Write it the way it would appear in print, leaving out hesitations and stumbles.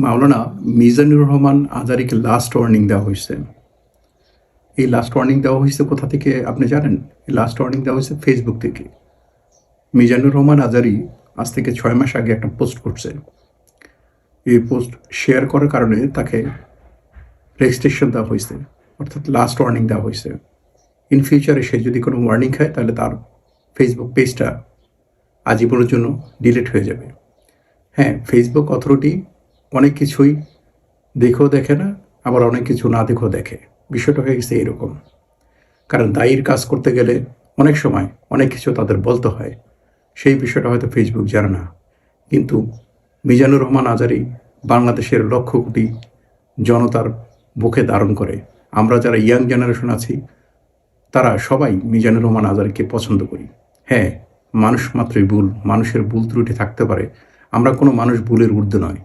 মাওলানা Mizanur Rahman আজারিকে last warning দেওয়া হয়েছে। এই লাস্ট ওয়ার্নিং দেওয়া হয়েছে কোথা থেকে আপনি জানেন? এই লাস্ট ওয়ার্নিং দেওয়া হয়েছে ফেসবুক থেকে। মিজানুর রহমান আজারি আজ থেকে 6 মাস আগে একটা পোস্ট করছে। এই পোস্ট শেয়ার করার কারণে তাকে রেজিস্ট্রেশন দেওয়া হয়েছে, অর্থাৎ লাস্ট ওয়ার্নিং দেওয়া হয়েছে। ইন ফিউচারে সে যদি কোনো ওয়ার্নিং খায় তাহলে তার ফেসবুক পেজটা আজীবনের জন্য ডিলিট হয়ে যাবে। হ্যাঁ, ফেসবুক অথরিটি অনেক কিছুই দেখেও দেখে না, আবার অনেক কিছু না দেখেও দেখে। বিষয়টা হয়ে গেছে এরকম। কারণ দায়ীর কাজ করতে গেলে অনেক সময় অনেক কিছু তাদের বলতে হয়, সেই বিষয়টা হয়তো ফেসবুক জানে না। কিন্তু মিজানুর রহমান আজারি বাংলাদেশের লক্ষ কোটি জনতার বুকে ধারণ করে। আমরা যারা ইয়াং জেনারেশন আছি তারা সবাই মিজানুর রহমান আজারিকে পছন্দ করি। হ্যাঁ, মানুষ মাত্রই ভুল, মানুষের ভুল ত্রুটি থাকতে পারে। আমরা কোনো মানুষ ভুলের ঊর্ধ্বে নয়।